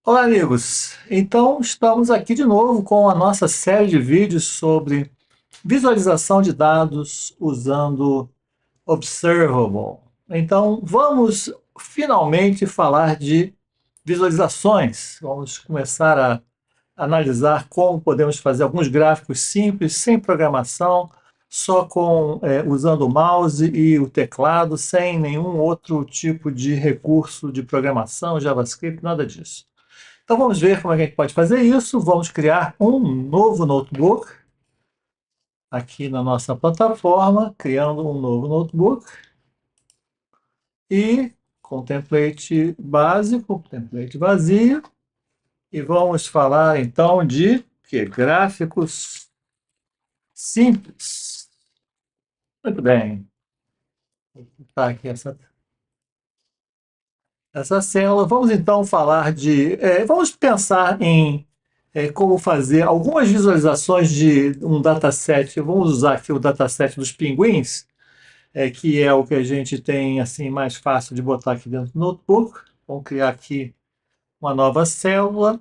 Olá, amigos! Então, estamos aqui de novo com a nossa série de vídeos sobre visualização de dados usando Observable. Então, vamos finalmente falar de visualizações. Vamos começar a analisar como podemos fazer alguns gráficos simples, sem programação, só usando o mouse e o teclado, sem nenhum outro tipo de recurso de programação, JavaScript, nada disso. Então vamos ver como é que a gente pode fazer isso. Vamos criar um novo notebook aqui na nossa plataforma, criando um novo notebook e com template básico, template vazio, e vamos falar então de gráficos simples. Muito bem. Tá aqui essa célula. Vamos então falar vamos pensar em como fazer algumas visualizações de um dataset. Vamos usar aqui o dataset dos pinguins, que é o que a gente tem assim mais fácil de botar aqui dentro do notebook. Vamos criar aqui uma nova célula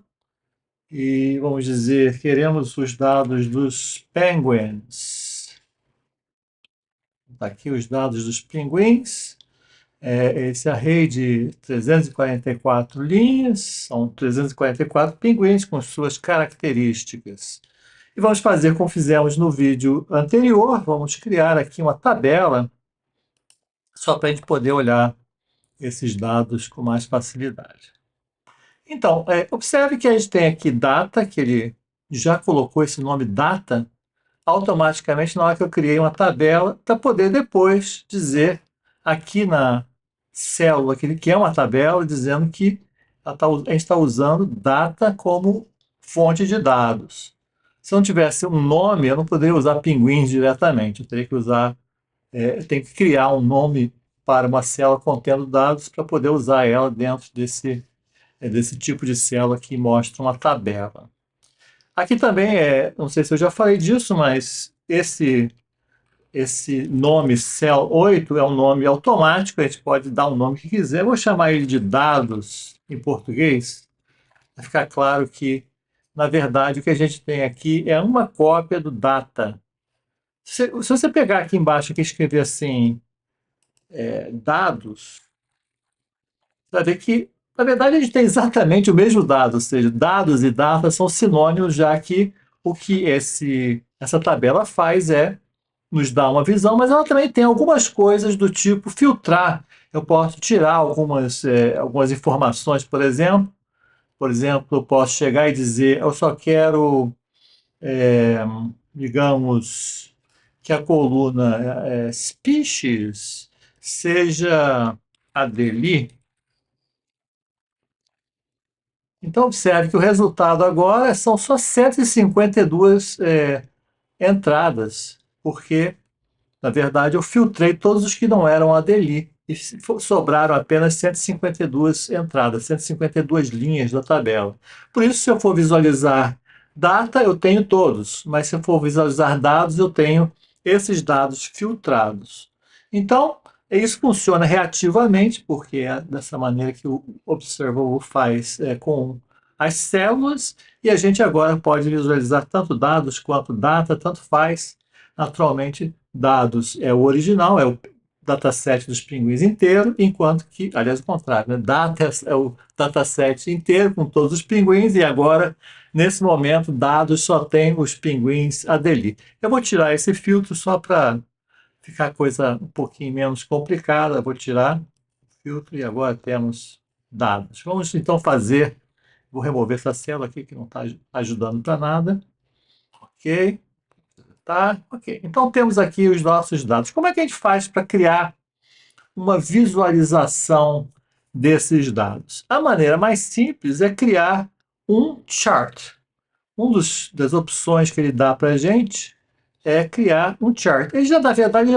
e vamos dizer, queremos os dados dos penguins. Tá aqui os dados dos pinguins. Esse array de 344 linhas, são 344 pinguins com suas características. E vamos fazer como fizemos no vídeo anterior, vamos criar aqui uma tabela, só para a gente poder olhar esses dados com mais facilidade. Então, observe que a gente tem aqui data, que ele já colocou esse nome data, automaticamente na hora que eu criei uma tabela, para poder depois dizer aqui na célula que é uma tabela, dizendo que a gente está usando data como fonte de dados. Se não tivesse um nome, eu não poderia usar pinguins diretamente, eu teria que tem que criar um nome para uma célula contendo dados para poder usar ela dentro desse tipo de célula que mostra uma tabela. Aqui também não sei se eu já falei disso, mas esse nome Cell 8 é um nome automático, a gente pode dar o nome que quiser. Eu vou chamar ele de dados em português, para ficar claro que, na verdade, o que a gente tem aqui é uma cópia do data. Se você pegar aqui embaixo e escrever assim, dados, você vai ver que, na verdade, a gente tem exatamente o mesmo dado, ou seja, dados e data são sinônimos, já que o que essa tabela faz é nos dá uma visão, mas ela também tem algumas coisas do tipo filtrar. Eu posso tirar algumas informações, por exemplo. Por exemplo, eu posso chegar e dizer, eu só quero, é, digamos, que a coluna species seja Adeli. Então, observe que o resultado agora são só 152 entradas, porque na verdade, eu filtrei todos os que não eram Adeli e sobraram apenas 152 entradas, 152 linhas da tabela. Por isso, se eu for visualizar data, eu tenho todos, mas se eu for visualizar dados, eu tenho esses dados filtrados. Então, isso funciona reativamente, porque é dessa maneira que o Observable faz com as células, e a gente agora pode visualizar tanto dados quanto data, tanto faz. Naturalmente, dados é o original, é o dataset dos pinguins inteiro, enquanto que, aliás, o contrário, né? Data é o dataset inteiro com todos os pinguins, e agora, nesse momento, dados só tem os pinguins Adeli. Eu vou tirar esse filtro só para ficar a coisa um pouquinho menos complicada. Vou tirar o filtro e agora temos dados. Vamos então vou remover essa célula aqui que não está ajudando para nada. Ok. Tá? Ok. Então temos aqui os nossos dados. Como é que a gente faz para criar uma visualização desses dados? A maneira mais simples é criar um chart. Das opções que ele dá para a gente é criar um chart. Ele já, na verdade,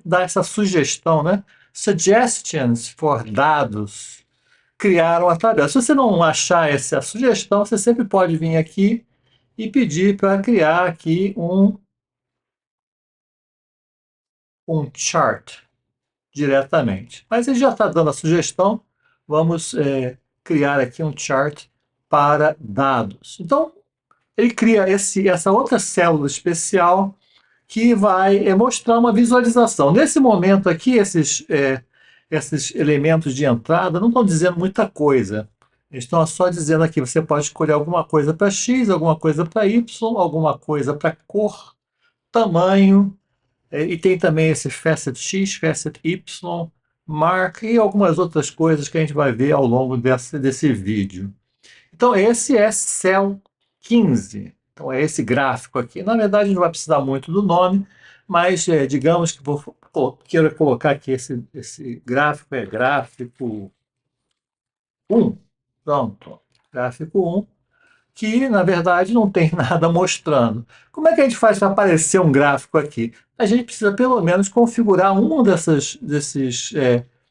dá essa sugestão, né? Suggestions for dados. Criar uma tabela. Se você não achar essa sugestão, você sempre pode vir aqui e pedir para criar aqui um chart diretamente. Mas ele já está dando a sugestão, vamos criar aqui um chart para dados. Então, ele cria essa outra célula especial que vai mostrar uma visualização. Nesse momento aqui, esses elementos de entrada não estão dizendo muita coisa. Eles estão só dizendo aqui, você pode escolher alguma coisa para X, alguma coisa para Y, alguma coisa para cor, tamanho, e tem também esse Facet X, Facet Y, Mark e algumas outras coisas que a gente vai ver ao longo desse vídeo. Então, esse é Cell 15. Então, é esse gráfico aqui. Na verdade, não vai precisar muito do nome, mas digamos que quero colocar aqui esse gráfico, é gráfico 1. Pronto, gráfico 1, que na verdade não tem nada mostrando. Como é que a gente faz para aparecer um gráfico aqui? A gente precisa pelo menos configurar um desses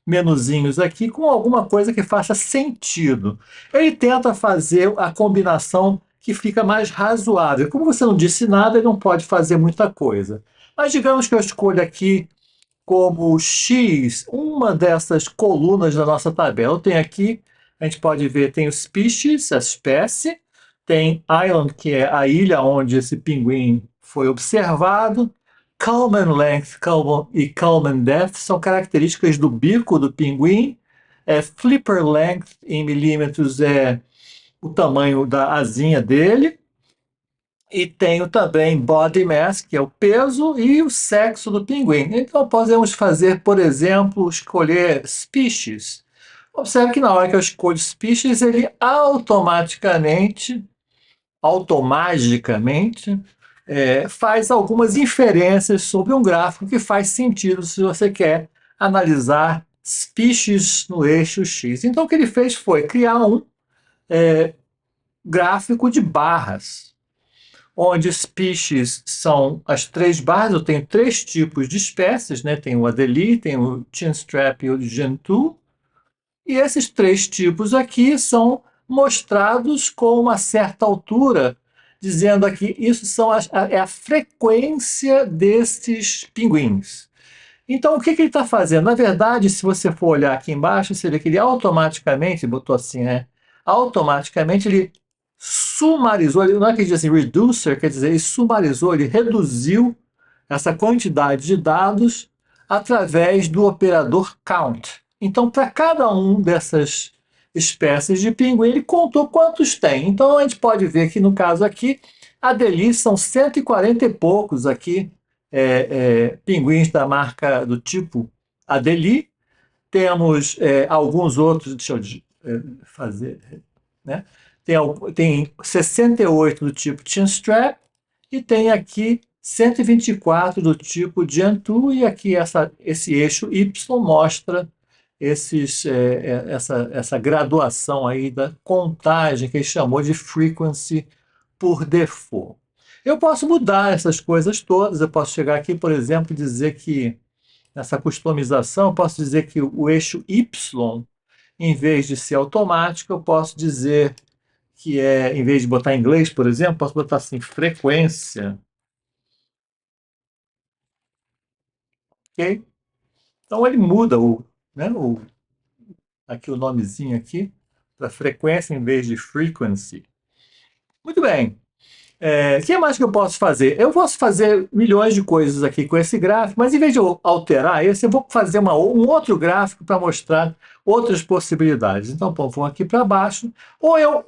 menuzinhos aqui com alguma coisa que faça sentido. Ele tenta fazer a combinação que fica mais razoável. Como você não disse nada, ele não pode fazer muita coisa. Mas digamos que eu escolha aqui como X, uma dessas colunas da nossa tabela. Tem aqui, a gente pode ver, tem o species, a espécie, tem island, que é a ilha onde esse pinguim foi observado, Kalman length e Kalman depth são características do bico do pinguim, flipper length em milímetros é o tamanho da asinha dele, e tenho também body mass, que é o peso, e o sexo do pinguim. Então podemos fazer, por exemplo, escolher species. Observe que na hora que eu escolho species, ele automaticamente, faz algumas inferências sobre um gráfico que faz sentido se você quer analisar species no eixo X. Então o que ele fez foi criar um gráfico de barras, onde species são as três barras. Eu tenho três tipos de espécies, né? Tem o Adelie, tem o Chinstrap e o Gentoo. E esses três tipos aqui são mostrados com uma certa altura, dizendo aqui, é a frequência desses pinguins. Então, o que ele está fazendo? Na verdade, se você for olhar aqui embaixo, você vê que ele automaticamente, botou assim, né? Automaticamente ele sumarizou, não é que diz assim, reducer, quer dizer, ele sumarizou, ele reduziu essa quantidade de dados através do operador count. Então, para cada um dessas espécies de pinguim, ele contou quantos tem. Então, a gente pode ver que no caso aqui, a Deli são 140 e poucos aqui pinguins da marca do tipo Adelie. Temos alguns outros, deixa eu fazer, né? Tem 68 do tipo Chinstrap e tem aqui 124 do tipo Gentoo, e aqui esse eixo Y mostra essa graduação aí da contagem que ele chamou de frequency por default. Eu posso mudar essas coisas todas, eu posso chegar aqui, por exemplo, e dizer que nessa customização, eu posso dizer que o eixo Y, em vez de ser automático, eu posso dizer que em vez de botar em inglês, por exemplo, posso botar assim, frequência. Ok? Então ele muda né, aqui o nomezinho aqui para frequência em vez de frequency. Muito bem. O que mais que eu posso fazer? Eu posso fazer milhões de coisas aqui com esse gráfico, mas em vez de eu alterar esse, eu vou fazer um outro gráfico para mostrar outras possibilidades. Então, vou aqui para baixo, ou eu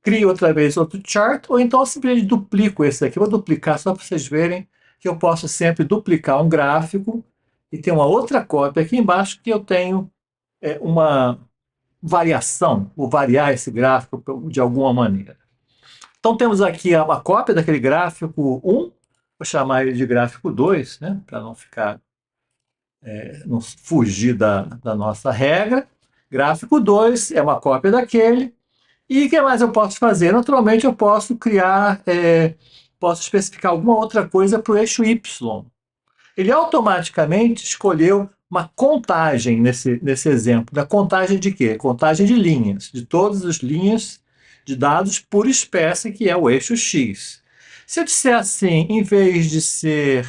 crio outra vez outro chart, ou então eu simplesmente duplico esse aqui. Vou duplicar só para vocês verem que eu posso sempre duplicar um gráfico e ter uma outra cópia aqui embaixo que eu tenho uma variação, ou variar esse gráfico de alguma maneira. Então temos aqui uma cópia daquele gráfico 1, vou chamar ele de gráfico 2, né, para não fugir da nossa regra. Gráfico 2 é uma cópia daquele. E o que mais eu posso fazer? Naturalmente eu posso posso especificar alguma outra coisa para o eixo Y. Ele automaticamente escolheu uma contagem nesse exemplo. Da contagem de quê? Contagem de linhas, de todas as linhas de dados por espécie, que é o eixo X. Se eu disser assim, em vez de ser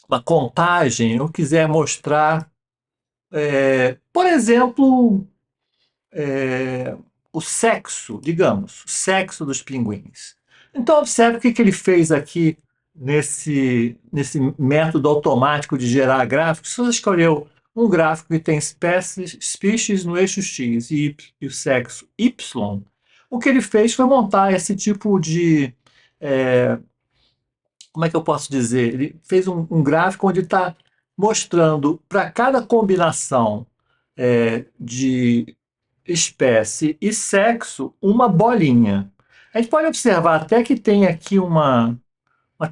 uma contagem, eu quiser mostrar, por exemplo, o sexo, digamos, o sexo dos pinguins. Então, observe o que ele fez aqui nesse método automático de gerar gráficos. Se você escolheu um gráfico que tem species no eixo X e o sexo Y, o que ele fez foi montar esse tipo de... como é que eu posso dizer? Ele fez um gráfico onde está mostrando para cada combinação de espécie e sexo uma bolinha. A gente pode observar até que tem aqui uma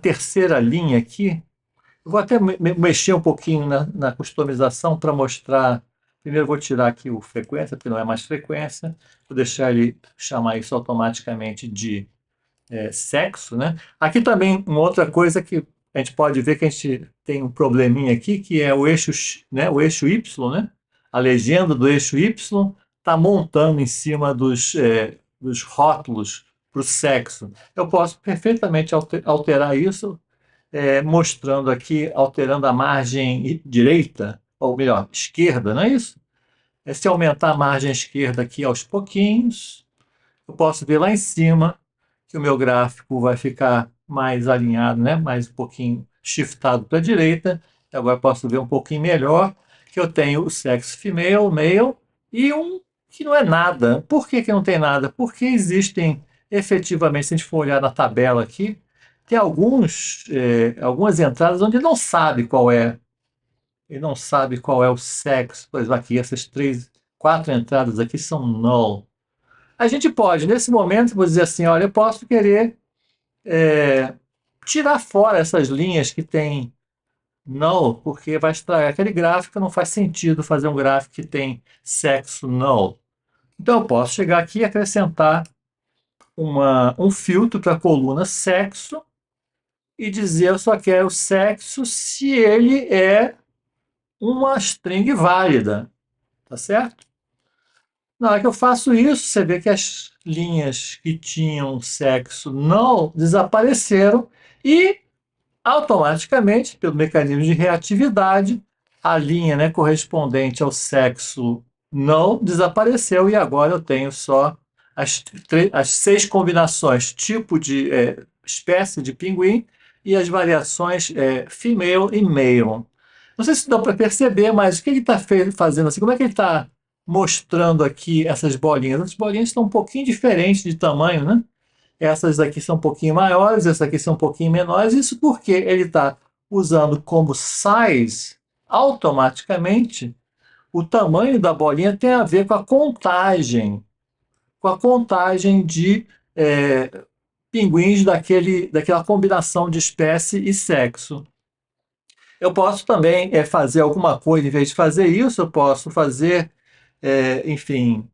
terceira linha aqui. Eu vou até mexer um pouquinho na customização para mostrar. Primeiro eu vou tirar aqui o frequência, porque não é mais frequência. Vou deixar ele chamar isso automaticamente de sexo, né? Aqui também uma outra coisa que a gente pode ver que a gente tem um probleminha aqui, que é o eixo, né, o eixo Y, né? A legenda do eixo Y está montando em cima dos rótulos para o sexo. Eu posso perfeitamente alterar isso, mostrando aqui, alterando a margem direita, ou melhor, esquerda, não é isso? Se aumentar a margem esquerda aqui aos pouquinhos, eu posso ver lá em cima que o meu gráfico vai ficar mais alinhado, né? Mais um pouquinho shiftado para a direita. Agora posso ver um pouquinho melhor que eu tenho o sexo female, male, e um que não é nada. Por que não tem nada? Porque existem, efetivamente, se a gente for olhar na tabela aqui, tem algumas entradas onde ele não sabe qual é. Ele não sabe qual é o sexo. Por exemplo, aqui, essas quatro entradas aqui são null. A gente pode, nesse momento, vou dizer assim, olha, eu posso querer tirar fora essas linhas que tem null, porque vai estragar aquele gráfico, não faz sentido fazer um gráfico que tem sexo null. Então eu posso chegar aqui e acrescentar um filtro para a coluna sexo e dizer eu só quero sexo se ele é uma string válida, tá certo? Na hora que eu faço isso, você vê que as linhas que tinham sexo null desapareceram e automaticamente, pelo mecanismo de reatividade, a linha, né, correspondente ao sexo null desapareceu e agora eu tenho só as 6 combinações, tipo de espécie de pinguim e as variações female e male. Não sei se dá para perceber, mas o que ele está fazendo assim? Como é que ele está mostrando aqui essas bolinhas? As bolinhas estão um pouquinho diferentes de tamanho, né? Essas aqui são um pouquinho maiores, essas aqui são um pouquinho menores. Isso porque ele está usando como size, automaticamente, o tamanho da bolinha tem a ver com a contagem de pinguins daquela combinação de espécie e sexo. Eu posso também fazer alguma coisa, em vez de fazer isso, eu posso fazer, enfim,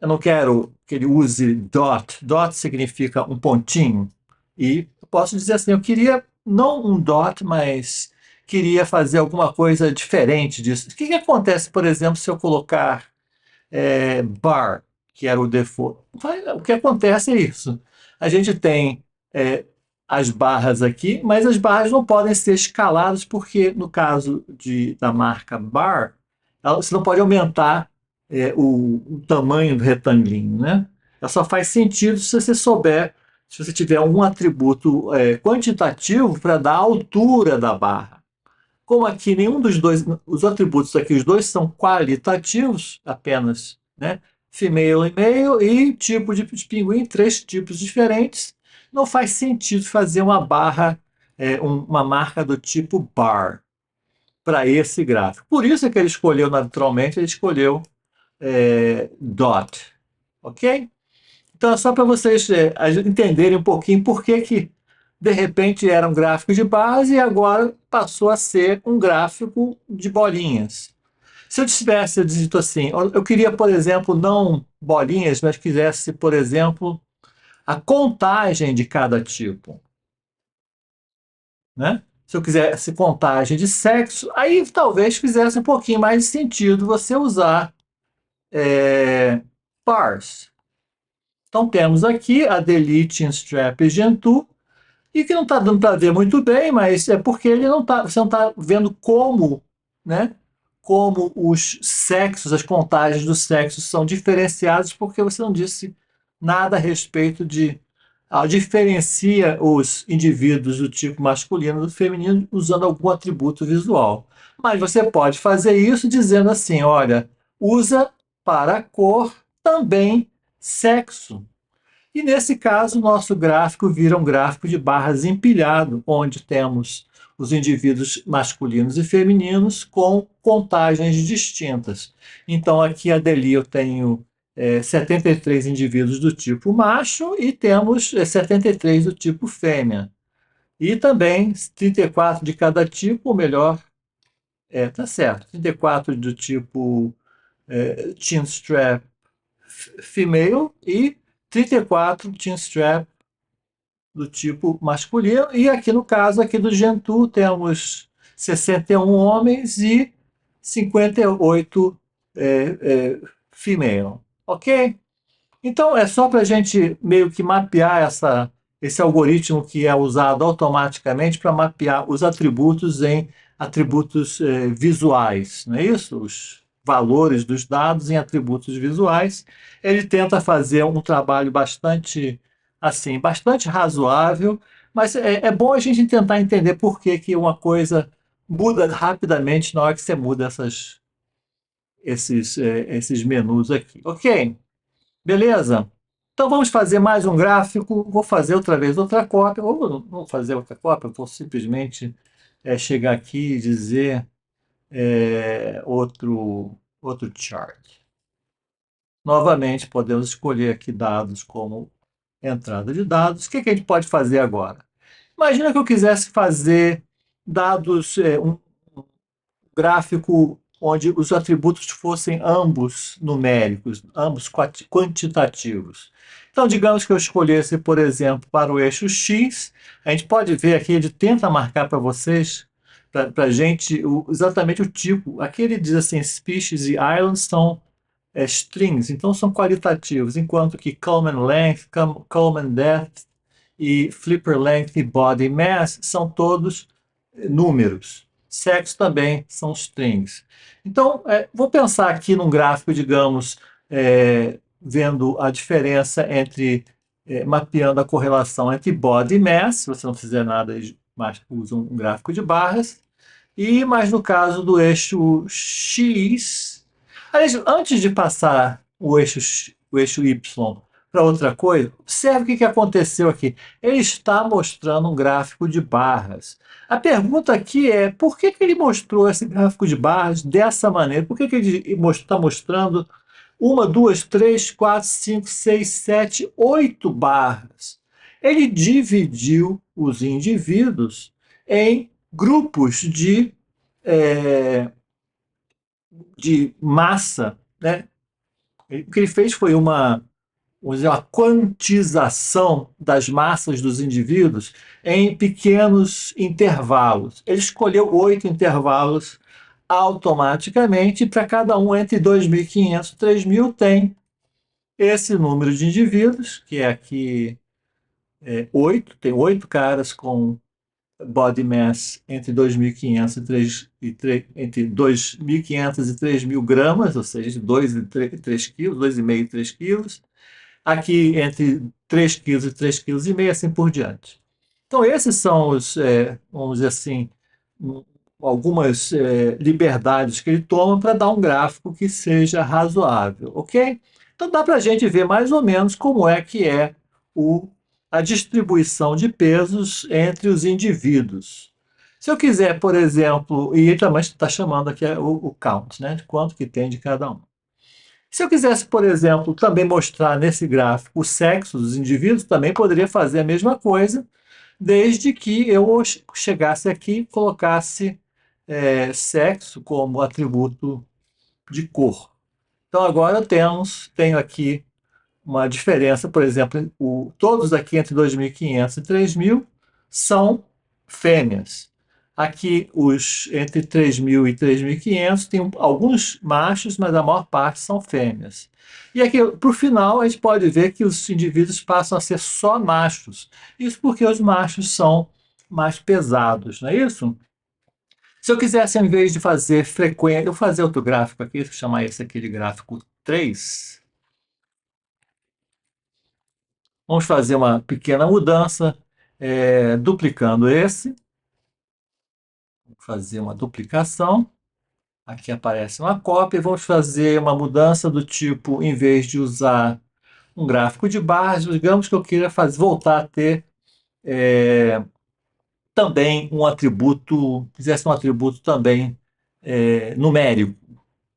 eu não quero que ele use dot. Dot significa um pontinho. E eu posso dizer assim, eu queria não um dot, mas queria fazer alguma coisa diferente disso. O que acontece, por exemplo, se eu colocar bar, que era o default? O que acontece é isso. A gente tem as barras aqui, mas as barras não podem ser escaladas porque, no caso da marca bar, você não pode aumentar o tamanho do retangulinho, né? Ela só faz sentido se você souber, se você tiver um atributo quantitativo para dar a altura da barra. Como aqui nenhum dos dois, os atributos aqui, os dois são qualitativos apenas, né? Female e male e tipo de pinguim, 3 tipos diferentes. Não faz sentido fazer uma barra, uma marca do tipo bar para esse gráfico. Por isso é que ele escolheu naturalmente, ele escolheu dot, ok? Então é só para vocês entenderem um pouquinho por que de repente era um gráfico de base e agora passou a ser um gráfico de bolinhas. Se eu tivesse dito assim, eu queria, por exemplo, não bolinhas, mas quisesse, por exemplo, a contagem de cada tipo, né? Se eu quisesse contagem de sexo, aí talvez fizesse um pouquinho mais de sentido você usar parse. Então temos aqui a delete strap gentoo, e que não está dando para ver muito bem, mas é porque ele não tá, você não está vendo como, né, como os sexos, as contagens dos sexos são diferenciados, porque você não disse nada a respeito de... diferencia os indivíduos do tipo masculino do feminino usando algum atributo visual. Mas você pode fazer isso dizendo assim, olha, usa para a cor também sexo. E nesse caso, o nosso gráfico vira um gráfico de barras empilhado, onde temos os indivíduos masculinos e femininos com contagens distintas. Então, aqui a Deli eu tenho 73 indivíduos do tipo macho e temos 73 do tipo fêmea. E também 34 de cada tipo, ou melhor, tá certo, 34 do tipo chin strap female e 34 chin strap do tipo masculino. E aqui no caso aqui do Gentoo temos 61 homens e 58 female. Ok? Então é só para a gente meio que mapear esse algoritmo que é usado automaticamente para mapear os atributos em atributos visuais, não é isso? Os valores dos dados em atributos visuais. Ele tenta fazer um trabalho bastante assim, bastante razoável, mas é bom a gente tentar entender por que que uma coisa muda rapidamente na hora que você muda esses menus aqui. Ok? Beleza? Então vamos fazer mais um gráfico. Vou fazer outra vez outra cópia. Ou não vou fazer outra cópia, vou simplesmente chegar aqui e dizer outro chart. Novamente, podemos escolher aqui dados como entrada de dados. O que que a gente pode fazer agora? Imagina que eu quisesse fazer dados, um gráfico onde os atributos fossem ambos numéricos, ambos quantitativos. Então, digamos que eu escolhesse, por exemplo, para o eixo X, a gente pode ver aqui, ele tenta marcar para vocês, para a gente, exatamente o tipo. Aqui ele diz assim, species e islands são strings, então são qualitativos, enquanto que Kalman length, Kalman depth e flipper length e body mass são todos números. Sexo também são strings. Então, vou pensar aqui num gráfico, digamos, vendo a diferença entre, mapeando a correlação entre body mass, se você não fizer nada, mas usa um gráfico de barras, e mais no caso do eixo X. Aliás, antes de passar o eixo Y para outra coisa, observe o que que aconteceu aqui. Ele está mostrando um gráfico de barras. A pergunta aqui é, por que que ele mostrou esse gráfico de barras dessa maneira? Por que que ele está mostrando uma, duas, três, quatro, cinco, seis, sete, oito barras? Ele dividiu os indivíduos em grupos de massa, né? O que ele fez foi vamos dizer, uma quantização das massas dos indivíduos em pequenos intervalos. Ele escolheu 8 intervalos automaticamente, e para cada um entre 2.500 e 3.000 tem esse número de indivíduos, que é aqui 8, tem 8 caras com body mass entre 2.500 entre 2.500 e 3.000 gramas, ou seja, de 2 e 3 quilos, 2,5 e 3 quilos. Aqui entre 3 quilos e 3,5 kg, assim por diante. Então, esses são vamos dizer assim, algumas liberdades que ele toma para dar um gráfico que seja razoável, ok? Então, dá para a gente ver mais ou menos como é que é a distribuição de pesos entre os indivíduos. Se eu quiser, por exemplo, e ele também está chamando aqui o count, né, de quanto que tem de cada um. Se eu quisesse, por exemplo, também mostrar nesse gráfico o sexo dos indivíduos, também poderia fazer a mesma coisa, desde que eu chegasse aqui e colocasse sexo como atributo de cor. Então agora tenho aqui uma diferença, por exemplo, todos aqui entre 2.500 e 3.000 são fêmeas. Aqui, os entre 3.000 e 3.500 tem alguns machos, mas a maior parte são fêmeas. E aqui, para o final, a gente pode ver que os indivíduos passam a ser só machos. Isso porque os machos são mais pesados, não é isso? Se eu quisesse, ao invés de fazer frequência, eu vou fazer outro gráfico aqui, vou chamar esse aqui de gráfico 3. Vamos fazer uma pequena mudança, duplicando esse. Vou fazer uma duplicação. Aqui aparece uma cópia. Vamos fazer uma mudança do tipo, em vez de usar um gráfico de barras, digamos que eu queira voltar a ter também um atributo, quisesse um atributo também numérico.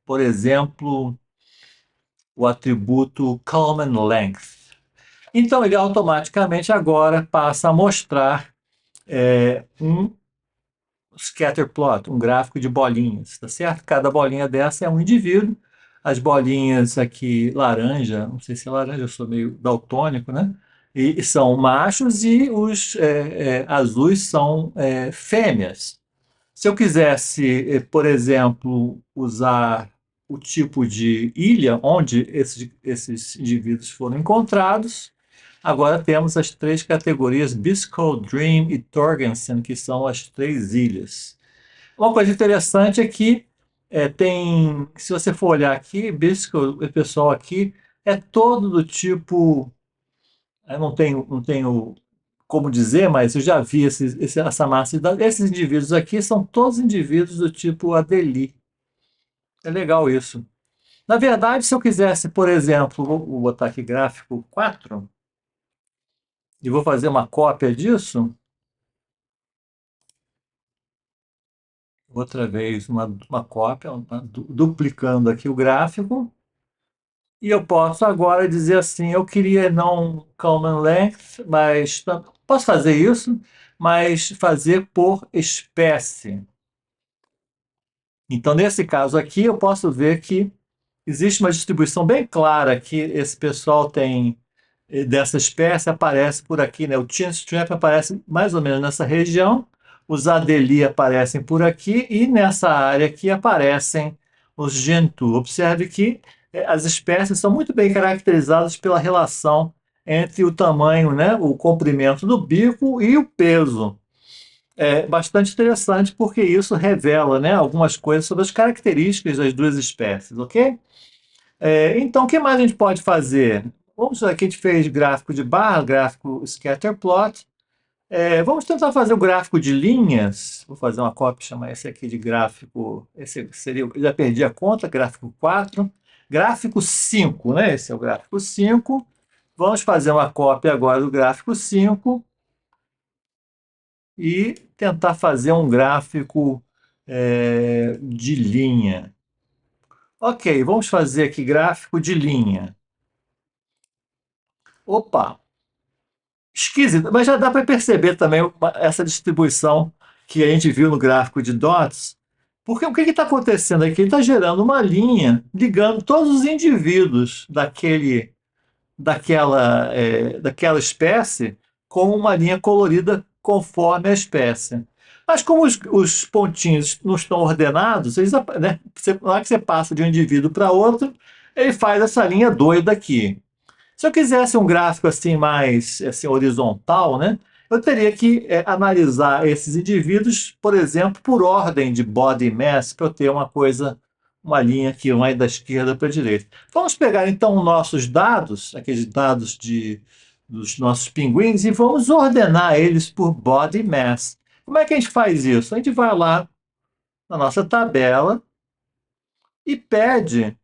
Por exemplo, o atributo Kalman Length. Então, ele automaticamente agora passa a mostrar um scatter plot, um gráfico de bolinhas, tá certo? Cada bolinha dessa é um indivíduo. As bolinhas aqui laranja, não sei se é laranja, eu sou meio daltônico, né? E são machos e os azuis são fêmeas. Se eu quisesse, por exemplo, usar o tipo de ilha onde esses indivíduos foram encontrados, agora temos as três categorias Biscoe, Dream e Torgensen, que são as três ilhas. Uma coisa interessante é que se você for olhar aqui, Biscoe, o pessoal aqui, é todo do tipo, eu não tenho como dizer, mas eu já vi essa massa. Esses indivíduos aqui são todos indivíduos do tipo Adelie. É legal isso. Na verdade, se eu quisesse, por exemplo, vou botar aqui gráfico 4 e vou fazer uma cópia disso, outra vez uma cópia, duplicando aqui o gráfico, e eu posso agora dizer assim, eu queria não Kalman Length, mas posso fazer isso, mas fazer por espécie. Então, nesse caso aqui, eu posso ver que existe uma distribuição bem clara que esse pessoal tem dessa espécie, aparece por aqui, né? O chinstrap aparece mais ou menos nessa região, os adelie aparecem por aqui e nessa área aqui aparecem os gentoo. Observe que as espécies são muito bem caracterizadas pela relação entre o tamanho, né, o comprimento do bico e o peso. É bastante interessante porque isso revela, né, algumas coisas sobre as características das duas espécies, ok? Então, o que mais a gente pode fazer? Vamos aqui, a gente fez gráfico de barra, gráfico scatterplot. Vamos tentar fazer o gráfico de linhas. Vou fazer uma cópia, chamar esse aqui de gráfico. Esse seria, eu já perdi a conta, gráfico 4. Gráfico 5, né? Esse é o gráfico 5. Vamos fazer uma cópia agora do gráfico 5 e tentar fazer um gráfico de linha. Ok, vamos fazer aqui gráfico de linha. Opa, esquisito, mas já dá para perceber também essa distribuição que a gente viu no gráfico de dots. Porque o que está acontecendo aqui? Ele está gerando uma linha ligando todos os indivíduos daquela espécie com uma linha colorida conforme a espécie. Mas como os pontinhos não estão ordenados, né, na hora que você passa de um indivíduo para outro, ele faz essa linha doida aqui. Se eu quisesse um gráfico assim mais assim, horizontal, né, eu teria que analisar esses indivíduos, por exemplo, por ordem de body mass, para eu ter uma linha aqui, uma da esquerda para a direita. Vamos pegar então nossos dados, aqueles dados dos nossos pinguins, e vamos ordenar eles por body mass. Como é que a gente faz isso? A gente vai lá na nossa tabela e pede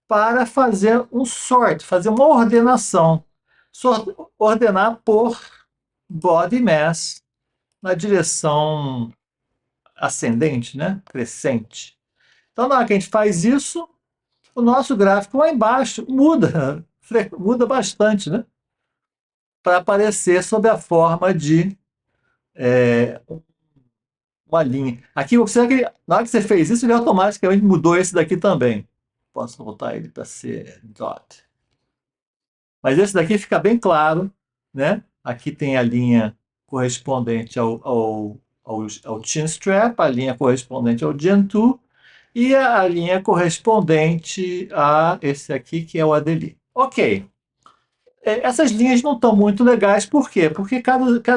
para fazer um sort, fazer uma ordenação. Ordenar por body mass na direção ascendente, né? Crescente. Então, na hora que a gente faz isso, o nosso gráfico lá embaixo muda bastante, né? Para aparecer sob a forma de uma linha. Aqui, observa que na hora que você fez isso, ele automaticamente mudou esse daqui também. Posso voltar ele para ser dot. Mas esse daqui fica bem claro, né? Aqui tem a linha correspondente ao chin strap, a linha correspondente ao gentoo e a linha correspondente a esse aqui, que é o adelie. Ok. Essas linhas não estão muito legais, por quê? Porque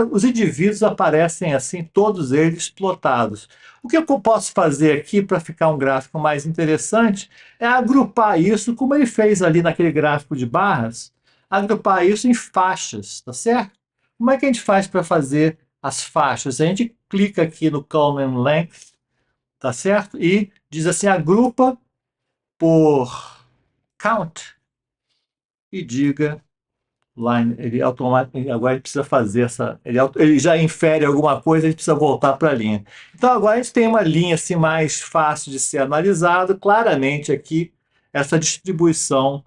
os indivíduos aparecem assim, todos eles plotados. O que eu posso fazer aqui para ficar um gráfico mais interessante é agrupar isso, como ele fez ali naquele gráfico de barras, agrupar isso em faixas, tá certo? Como é que a gente faz para fazer as faixas? A gente clica aqui no Column Length, tá certo? E diz assim, agrupa por count e diga line, ele automaticamente, agora ele precisa fazer essa, ele já infere alguma coisa, ele precisa voltar para a linha. Então agora a gente tem uma linha assim mais fácil de ser analisado, claramente aqui essa distribuição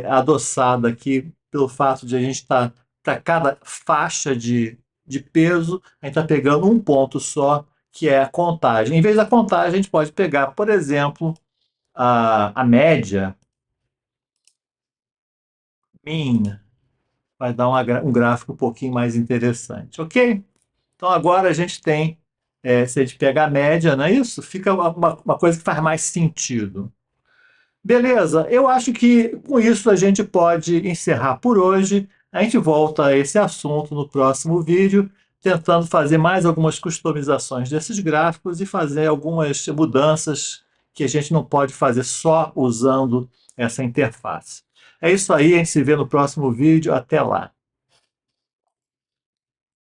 adoçada aqui pelo fato de a gente estar para cada faixa de peso, a gente está pegando um ponto só, que é a contagem. Em vez da contagem, a gente pode pegar, por exemplo, a média, mean, vai dar um gráfico um pouquinho mais interessante, ok? Então agora a gente tem, se a gente pegar a média, não é isso? Fica uma coisa que faz mais sentido. Beleza, eu acho que com isso a gente pode encerrar por hoje. A gente volta a esse assunto no próximo vídeo, tentando fazer mais algumas customizações desses gráficos e fazer algumas mudanças que a gente não pode fazer só usando essa interface. É isso aí, a gente se vê no próximo vídeo. Até lá.